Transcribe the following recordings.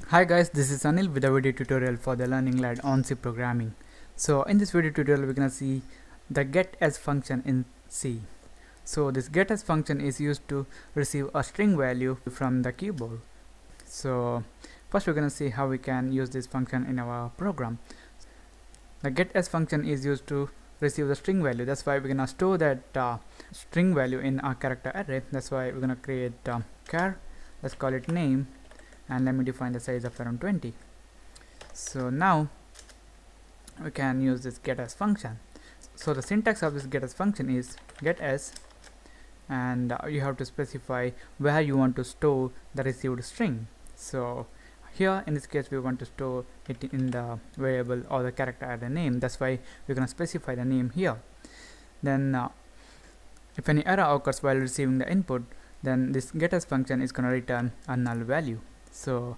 Hi guys, this is Anil with a video tutorial for the Learning Lad on C programming. So in this video tutorial we're gonna see the getAs function in C. So this getAs function is used to receive a string value from the keyboard. So first we're gonna see how we can use this function in our program. The getAs function is used to receive the string value. That's why we're gonna store that string value in our character array. That's why we're gonna create char. Let's call it name. And let me define the size of around 20. So now we can use this getAs function. So the syntax of this getAs function is getAs, and you have to specify where you want to store the received string. So here in this case we want to store it in the variable or the character array name. That's why we're going to specify the name here. Then if any error occurs while receiving the input, then this getAs function is going to return a null value. So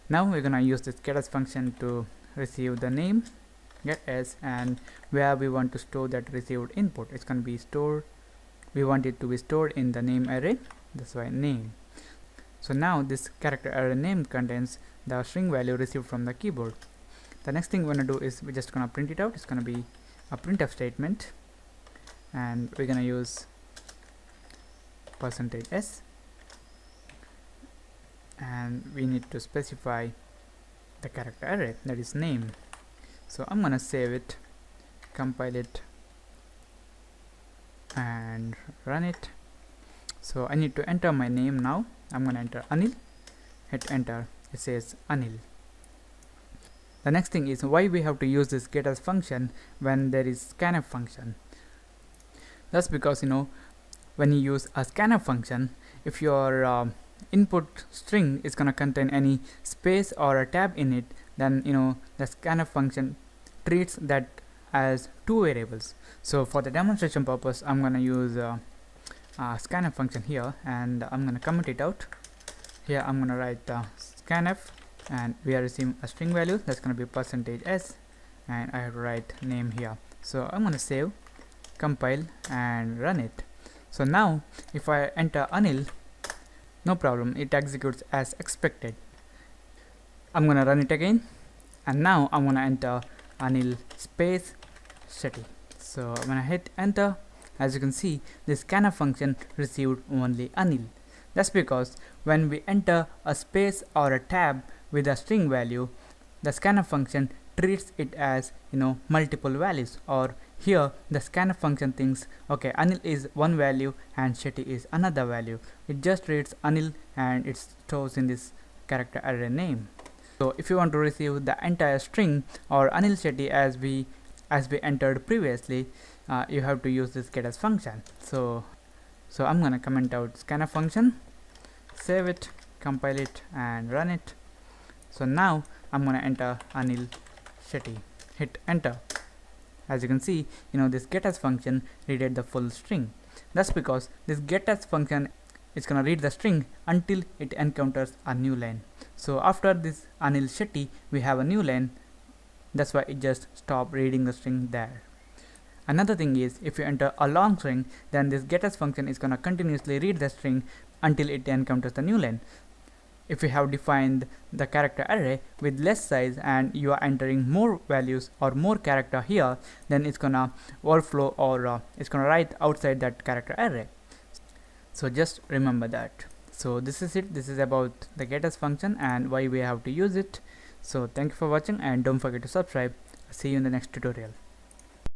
now we're gonna use this getAs function to receive the name getAs, and where we want to store that received input. It's gonna be stored. We want it to be stored in the name array. That's why name. So now this character array name contains the string value received from the keyboard. The next thing we're gonna do is we're just gonna print it out. It's gonna be a printf statement, and we're gonna use %s. And we need to specify the character array, that is name. So I'm gonna save it, compile it and run it. So I need to enter my name now. I'm gonna enter Anil, hit enter. It says Anil. The next thing is why we have to use this getAs function when there is scanf function. That's because when you use a scanf function, if your input string is gonna contain any space or a tab in it, then the scanf function treats that as two variables. So for the demonstration purpose, I'm gonna use a scanf function here, and I'm gonna comment it out. Here I'm gonna write scanf, and we are receiving a string value that's gonna be %s, and I have to write name here. So I'm gonna save, compile and run it. So now if I enter Anil, no problem, it executes as expected. I'm gonna run it again, and now I'm gonna enter Anil space Shetty. So when I hit enter, as you can see, this scanf function received only Anil. That's because when we enter a space or a tab with a string value, the scanf function treats it as multiple values, or here the scanf function thinks, okay, Anil is one value and Shetty is another value. It just reads Anil and it stores in this character array name. So if you want to receive the entire string or Anil Shetty as we entered previously, you have to use this getAs function. So I'm gonna comment out scanf function, save it, compile it and run it. So now I'm gonna enter Anil Shetty, hit enter. As you can see, this getAs function read the full string. That's because this getAs function is gonna read the string until it encounters a new line. So after this Anil Shetty, we have a new line. That's why it just stopped reading the string there. Another thing is, if you enter a long string, then this getAs function is gonna continuously read the string until it encounters the new line. If you have defined the character array with less size and you are entering more values or more character here, then it's gonna overflow, or it's gonna write outside that character array. So just remember that. So this is it. This is about the getAs function and why we have to use it. So thank you for watching, and don't forget to subscribe. See you in the next tutorial.